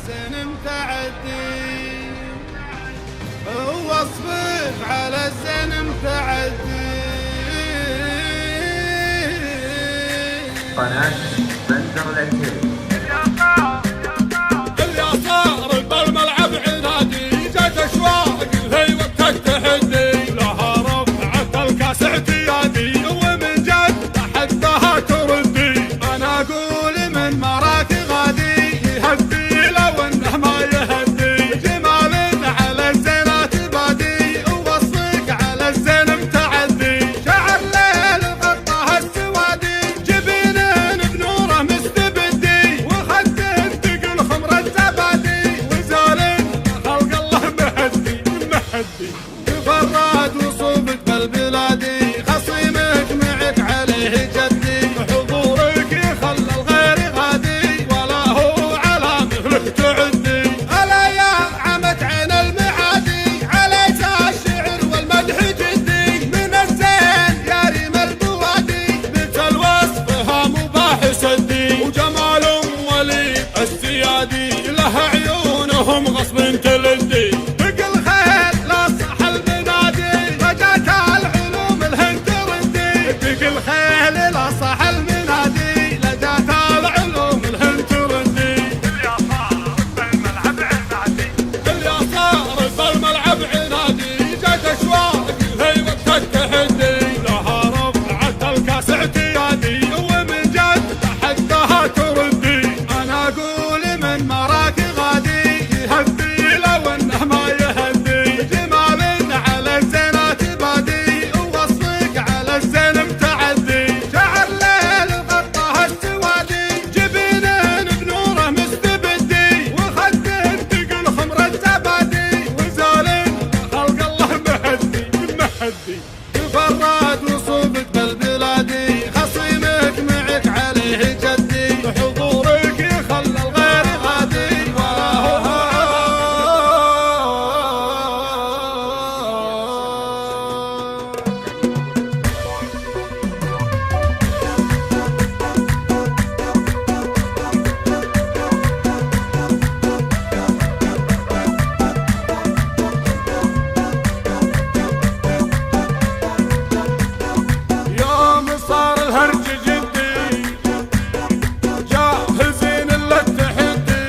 الزين متعدي، واصبر على الزين متعدي. قناة بندر العتيبي. اليسار بالملعب عنادي، جات اشواق في وقت التحدي، لها رفعت الكاس اعتيادي، ومن جد حدها تردي. انا اقول من مراك غادي، يهدي لو انه ما يهدي. جمال على الزينات بادي، ووصفك على الزين متعدي. شعر ليل غطاه السوادي، جبين بنوره مستبدي، وخد تقل خمر الزبادي. وزال خلق الله مهدي تفرد وصوبك بالبلادي، خصيمك معك عليه جدي. حضورك يخلى الغير غادي، ولا هو على مثلك تعدي. الا يا عمت عين المعادي، عليك الشعر والمدح جدي. من الزين يا ريم البوادي، بنت الوصفها مباح سدي. وجمال ولي السيادي، له عيونهم غصب تلدي. بقل خيل لا صح المنادي، رجعت العلوم الهند تردي. بقل خيل لا صح المنادي، لجات العلوم الهند تردي. اليسار بالملعب عنادي، جات اشواق في وقت التحدي، لها رفعت الكاس اعتيادي، ومن جد حدها تردي. انا اقول من مراك غادي، يهدي لو انه ما يهدي. جمال على الزينات بادي، ووصفك على الزين متعدي. شعر ليل غطاه السوادي، جبين بنوره مستبدي، وخد تقل خمر الزبادي. وزال خلق الله مهدي تفرد وصوبك بالبلادي، خصيمك معك عليه جدي. حضورك يخلى الغير غادي، ولا هو يوم صار الهرج جدي، جاهزين للتحدي.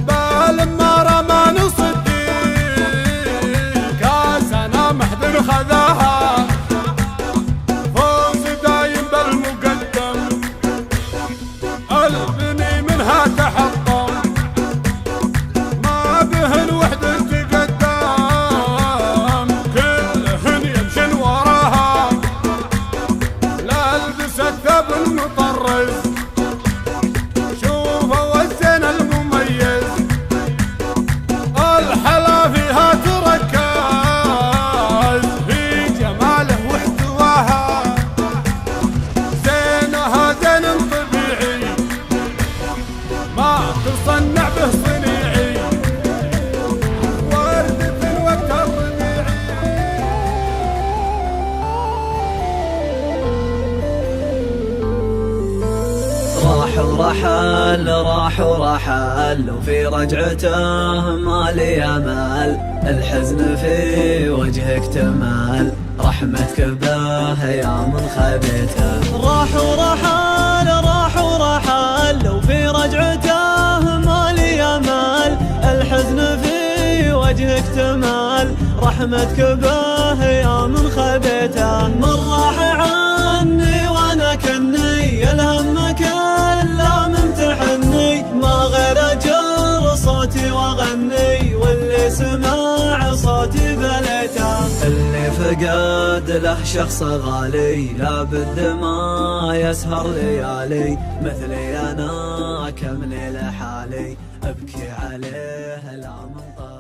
بالما رمى نصدي، كاسنا محد خذاها. فوز دايم بالمقدم، البني منها تحطم. ما بهن وحدة تقدم، كلهن يمشن وراها. لا البس الثوب المطرز، شوفوا الزين المميز. الحلا فيها تركز، في جماله واحتواها. زينها زين طبيعي، ما تصنع به صنيعي. وردة وقت الربيعي. راح ورحل وفي رجعته ما لي امل. الحزن في وجهك تمال، رحمتك به يا من خبيته. راح ورحل وفي رجعته ما لي امل. الحزن في وجهك تمال، رحمتك به يا من خبيته. من راح عني وانا كني، الهم كله ممتحني. ما غير اجر صوتي واغني، واللي سمع صوتي بليته. اللي فقد له شخص غالي، لابد ما يسهر ليالي. مثلي انا كم ليلة حالي، ابكي عليه لا من طال.